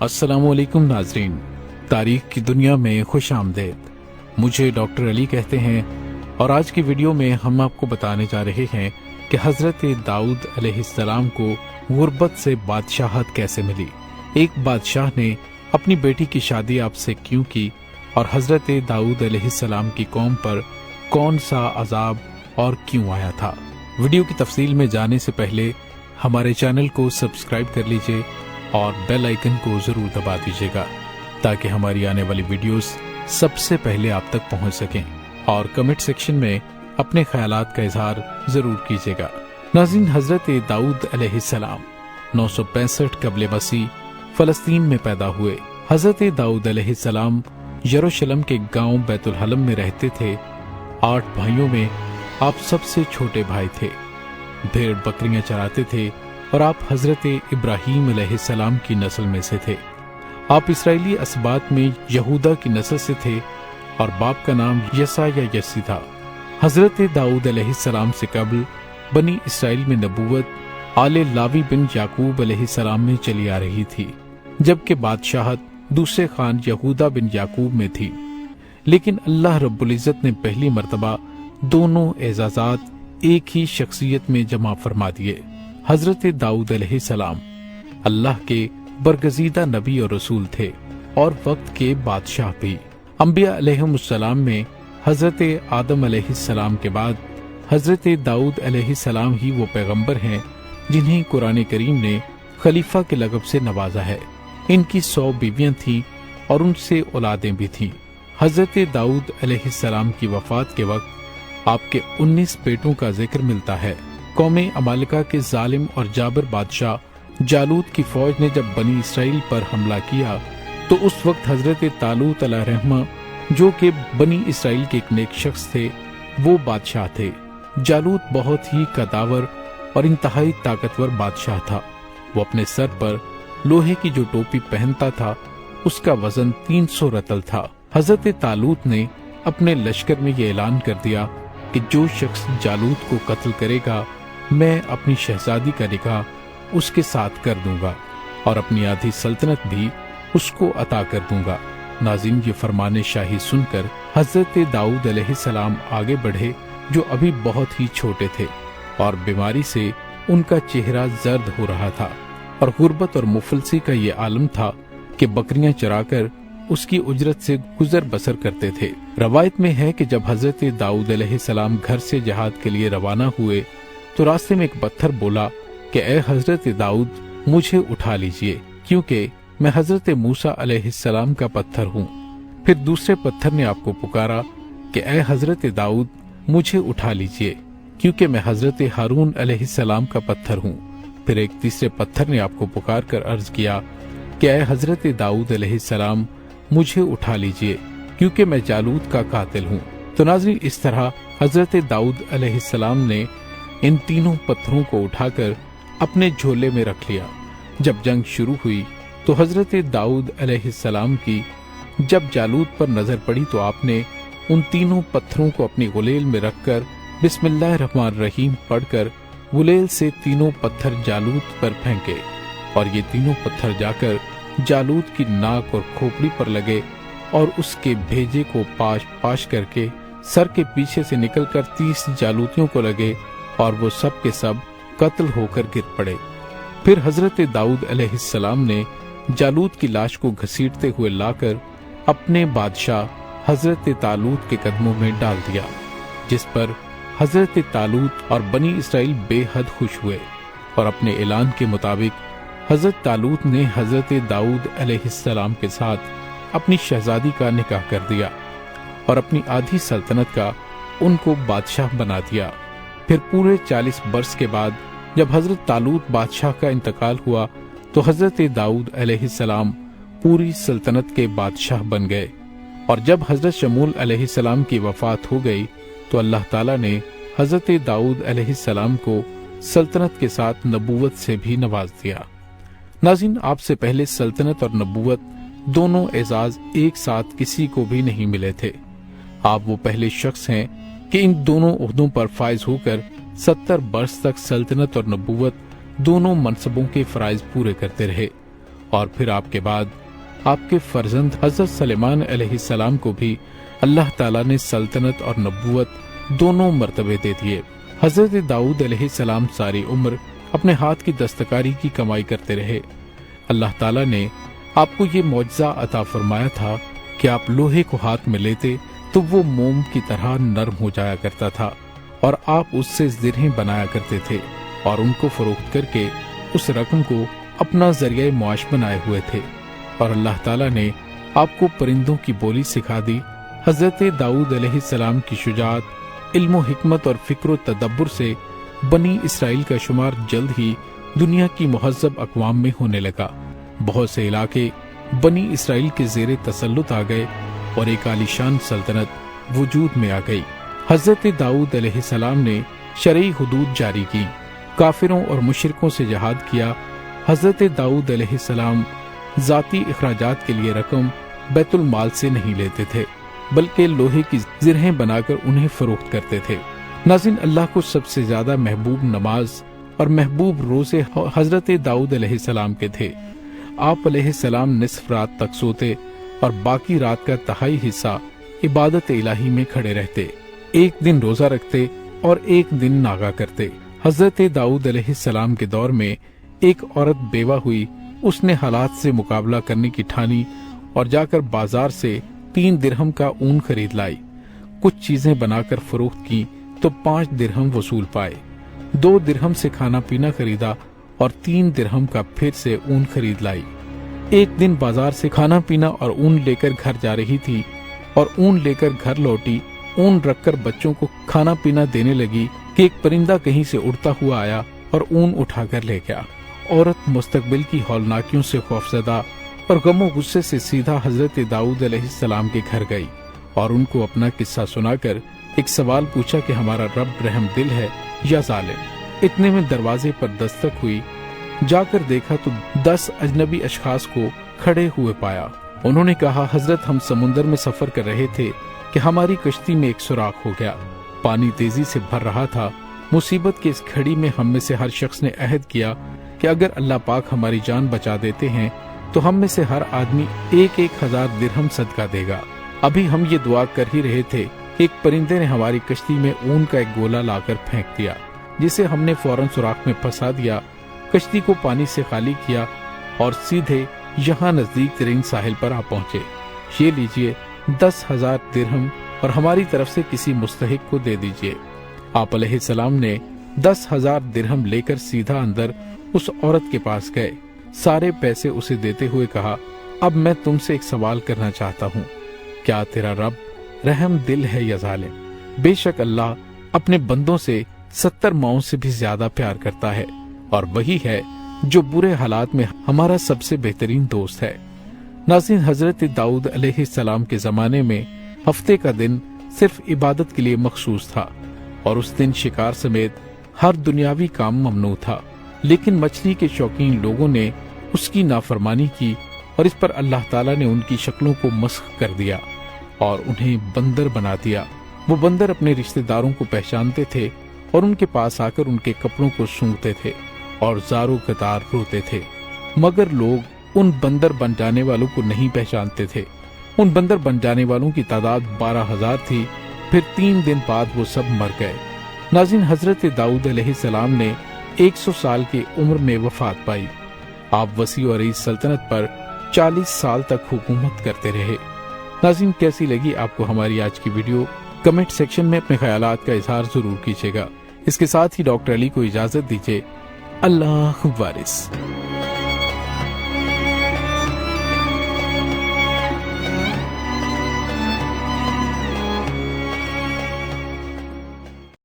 अस्सलाम वालेकुम नाजरीन, तारीख की दुनिया में खुश आमदेद। मुझे डॉक्टर अली कहते हैं और आज की वीडियो में हम आपको बताने जा रहे हैं कि हजरत दाऊद अलैहिस्सलाम को गुर्बत से बादशाहत कैसे मिली। एक बादशाह ने अपनी बेटी की शादी आपसे क्यों की और हजरत दाऊद अलैहिस्सलाम की कौम पर कौन सा अजाब और क्यों आया था। वीडियो की तफसील में जाने से पहले हमारे चैनल को सब्सक्राइब कर लीजिए और बेल आइकन को जरूर दबा दीजिएगा ताकि हमारी आने वाली वीडियोस सबसे पहले आप तक पहुंच सकें। और कमेंट सेक्शन में अपने ख्यालात का इजहार जरूर कीजिएगा। नाज़रीन, हजरत दाऊद अलैहिस्सलाम 965 कबल मसीह फलस्तीन में पैदा हुए। हजरत दाऊद अलैहिस्सलाम यरूशलेम के गांव बैतुल हलम में रहते थे। 8 भाइयों में आप सबसे छोटे भाई थे। भेड़ बकरियां चराते थे और आप हजरत इब्राहीम अलैहिस्सलाम की नस्ल में से थे। आप इसराइली असबात में यहूदा की नस्ल से थे और बाप का नाम यसा या यसी था। हजरत दाऊद अलैहिस्सलाम से कबल बनी इसराइल में नबूवत आले लावी बिन याकूब अलैहिस्सलाम में चली आ रही थी, जबकि बादशाहत दूसरे खान यहूदा बिन याकूब में थी। लेकिन अल्लाह रब्बुल इज्जत ने पहली मर्तबा दोनों एजाजात एक ही शख्सियत में जमा फरमा दिए। हजरत दाऊद अलैहिस्सलाम अल्लाह के बरगजीदा नबी और रसूल थे और वक्त के बादशाह भी। अंबिया अलैहिमुस्सलाम में हजरत आदम अलैहिस्सलाम के बाद हजरत दाऊद अलैहिस्सलाम ही वो पैगंबर हैं जिन्हें कुरान करीम ने खलीफा के लक़ब से नवाजा है। इनकी 100 बीवियां थीं और उनसे औलादें भी थीं। हजरत दाऊद अलैहिस्सलाम की वफात के वक्त आपके 19 बेटों का जिक्र मिलता है। कौम अमालिका के जालिम और जाबर बादशाह जालूत की फौज ने जब बनी इसराइल पर हमला किया तो उस वक्त हजरत तालूत अलैहिर्रहमा, जो कि बनी इसराइल के एक नेक शख्स थे, वो बादशाह थे। जालूत बहुत ही कदावर और इंतहाई ताकतवर बादशाह था। वो अपने सर पर लोहे की जो टोपी पहनता था उसका वजन 300 रतल था। हजरत तालूत ने अपने लश्कर में ये ऐलान कर दिया कि जो शख्स जालूत को कत्ल करेगा मैं अपनी शहजादी का निकाह उसके साथ कर दूंगा और अपनी आधी सल्तनत भी उसको अता कर दूंगा। नाज़रीन, ये फरमाने शाही सुनकर हजरत दाऊद अलैहिस्सलाम आगे बढ़े, जो अभी बहुत ही छोटे थे और बीमारी से उनका चेहरा जर्द हो रहा था और गुर्बत और मुफलसी का ये आलम था कि बकरियां चराकर उसकी उजरत से गुजर बसर करते थे। रवायत में है कि जब हजरत दाऊद अलैहिस्सलाम घर से जहाद के लिए रवाना हुए तो रास्ते में एक पत्थर बोला कि ए हजरत दाऊद, मुझे उठा लीजिए क्योंकि मैं हजरत मूसा अलैहिस्सलाम का पत्थर हूँ। फिर दूसरे पत्थर ने आपको पुकारा कि ए हजरत दाऊद, मुझे उठा लीजिए क्योंकि मैं हजरत हारून अलैहिस्सलाम का पत्थर हूँ। फिर एक तीसरे पत्थर ने आपको पुकार कर अर्ज किया कि ए हजरत दाऊद अलैहिस्सलाम, मुझे उठा लीजिए क्योंकि मैं जालूत का कातिल हूँ। तो नाज़रीन, इस तरह हजरत दाऊद अलैहिस्सलाम ने इन तीनों पत्थरों को उठाकर अपने झोले में रख लिया। जब जंग शुरू हुई तो हजरत दाऊद अलैहिस्सलाम की जब जालूत पर नजर पड़ी तो आपने उन तीनों पत्थरों को अपनी गुलेल में रखकर बिस्मिल्लाहिर्रहमानिर्रहीम पढ़कर गुलेल से तीनों पत्थर जालूत पर फेंके और ये तीनों पत्थर जाकर जालूत की नाक और खोपड़ी पर लगे और उसके भेजे को पाश पाश करके सर के पीछे से निकलकर 30 जालूतियों को लगे और वो सब के सब कत्ल होकर गिर पड़े। फिर हजरत दाऊद अलैहिस्सलाम ने जालूत की लाश को घसीटते हुए लाकर अपने बादशाह हजरत तालूत के कदमों में डाल दिया, जिस पर हजरत तालूत और बनी इसराइल बेहद खुश हुए और अपने ऐलान के मुताबिक हजरत तालूत ने हजरत दाऊद अलैहिस्सलाम के साथ अपनी शहजादी का निकाह कर दिया और अपनी आधी सल्तनत का उनको बादशाह बना दिया। फिर पूरे 40 बरस के बाद जब हजरत तालूत बादशाह का इंतकाल हुआ तो हजरत दाऊद अलैहिस्सलाम पूरी सल्तनत के बादशाह बन गए और जब हजरत शमूल अलैहिस्सलाम की वफात हो गई तो अल्लाह ताला ने हजरत दाऊद अलैहिस्सलाम को सल्तनत के साथ नबूवत से भी नवाज दिया। नाज़रीन, आपसे पहले सल्तनत और नबूवत दोनों एजाज एक साथ किसी को भी नहीं मिले थे। आप वो पहले शख्स हैं कि इन दोनों ओहदों पर फायज होकर 70 बरस तक सल्तनत और नबूवत दोनों मनसबों के फराइज पूरे करते रहे اور پھر آپ کے بعد آپ کے فرزند حضرت سلیمان علیہ السلام کو بھی اللہ تعالیٰ نے سلطنت اور نبوت دونوں مرتبے دے دیے۔ حضرت داؤد علیہ السلام ساری عمر اپنے ہاتھ کی دستکاری کی کمائی کرتے رہے۔ اللہ تعالیٰ نے آپ کو یہ معجزہ عطا فرمایا تھا کہ آپ لوہے کو ہاتھ میں لیتے تو وہ موم کی طرح نرم ہو جایا کرتا تھا، اور آپ اس سے زرہیں بنایا کرتے تھے اور ان کو فروخت کر کے اس رقم کو اپنا ذریعہ معاش بنائے ہوئے تھے۔ اور اللہ تعالیٰ نے آپ کو پرندوں کی بولی سکھا دی۔ حضرت داؤد علیہ السلام کی شجاعت، علم و حکمت اور فکر و تدبر سے بنی اسرائیل کا شمار جلد ہی دنیا کی مہذب اقوام میں ہونے لگا۔ بہت سے علاقے بنی اسرائیل کے زیر تسلط آ گئے اور ایک عالیشان سلطنت وجود میں آ گئی۔ حضرت داؤد علیہ السلام نے شرعی حدود جاری کی، کافروں اور مشرکوں سے جہاد کیا۔ حضرت داؤد علیہ السلام ذاتی اخراجات کے لیے رقم بیت المال سے نہیں لیتے تھے، بلکہ لوہے کی زرہیں بنا کر انہیں فروخت کرتے تھے۔ ناظرین، اللہ کو سب سے زیادہ محبوب نماز اور محبوب روزے حضرت داؤد علیہ السلام کے تھے۔ آپ علیہ السلام نصف رات تک سوتے اور باقی رات کا تہائی حصہ عبادت الہی میں کھڑے رہتے، ایک دن روزہ رکھتے اور ایک دن ناغہ کرتے۔ حضرت داؤد علیہ السلام کے دور میں ایک عورت بیوہ ہوئی، اس نے حالات سے مقابلہ کرنے کی ٹھانی اور جا کر بازار سے 3 درہم کا اون خرید لائی۔ کچھ چیزیں بنا کر فروخت کی تو 5 درہم وصول پائے۔ 2 درہم سے کھانا پینا خریدا اور 3 درہم کا پھر سے اون خرید لائی۔ ایک دن بازار سے کھانا پینا اور اون لے کر گھر جا رہی تھی اور اون لے کر گھر لوٹی، اون رکھ کر بچوں کو کھانا پینا دینے لگی کہ ایک پرندہ کہیں سے اڑتا ہوا آیا اور اون اٹھا کر لے گیا۔ عورت مستقبل کی ہولناکیوں سے خوفزدہ اور غم و غصے سے سیدھا حضرت داؤد علیہ السلام کے گھر گئی اور ان کو اپنا قصہ سنا کر ایک سوال پوچھا کہ ہمارا رب رحم دل ہے یا ظالم؟ اتنے میں دروازے پر دستک ہوئی، جا کر دیکھا تو 10 اجنبی اشخاص کو کھڑے ہوئے پایا۔ انہوں نے کہا، حضرت ہم سمندر میں سفر کر رہے تھے کہ ہماری کشتی میں ایک سوراخ ہو گیا، پانی تیزی سے بھر رہا تھا۔ مصیبت کی اس گھڑی میں ہم میں سے ہر شخص نے عہد کیا کہ اگر اللہ پاک ہماری جان بچا دیتے ہیں تو ہم میں سے ہر آدمی 1,000 درہم صدقہ دے گا۔ ابھی ہم یہ دعا کر ہی رہے تھے کہ ایک پرندے نے ہماری کشتی میں اون کا ایک گولا لا کر پھینک دیا، جسے ہم نے فوراً سوراخ میں پھنسا دیا، کشتی کو پانی سے خالی کیا اور سیدھے یہاں نزدیک ترین ساحل پر آ پہنچے۔ یہ لیجئے 10,000 درہم اور ہماری طرف سے کسی مستحق کو دے دیجئے۔ آپ علیہ السلام نے 10,000 درہم لے کر سیدھا اندر اس عورت کے پاس گئے، سارے پیسے اسے دیتے ہوئے کہا، اب میں تم سے ایک سوال کرنا چاہتا ہوں، کیا تیرا رب رحم دل ہے یا ظالم؟ بے شک اللہ اپنے بندوں سے 70 ماؤں سے بھی زیادہ پیار کرتا ہے، اور وہی ہے جو برے حالات میں ہمارا سب سے بہترین دوست ہے۔ ناظرین، حضرت داؤد علیہ السلام کے زمانے میں ہفتے کا دن صرف عبادت کے لیے مخصوص تھا، اور اس دن شکار سمیت ہر دنیاوی کام ممنوع تھا۔ لیکن مچھلی کے شوقین لوگوں نے اس کی نافرمانی کی اور اس پر اللہ تعالیٰ نے ان کی شکلوں کو مسخ کر دیا اور انہیں بندر بنا دیا۔ وہ بندر اپنے رشتہ داروں کو پہچانتے تھے اور ان کے پاس آ کر ان کے کپڑوں کو سونگھتے تھے اور زارو قطار روتے تھے، مگر لوگ ان بندر بن جانے والوں کو نہیں پہچانتے تھے۔ ان بندر بن جانے والوں کی تعداد 12,000 تھی، پھر 3 دن بعد وہ سب مر گئے۔ ناظرین، حضرت داؤد علیہ السلام نے 100 سال کی عمر میں وفات پائی۔ آپ وسیع و عریض سلطنت پر 40 سال تک حکومت کرتے رہے۔ ناظرین، کیسی لگی آپ کو ہماری آج کی ویڈیو؟ کمنٹ سیکشن میں اپنے خیالات کا اظہار ضرور کیجیے گا۔ اس کے ساتھ ہی ڈاکٹر علی کو اجازت دیجیے۔ اللہ وارث۔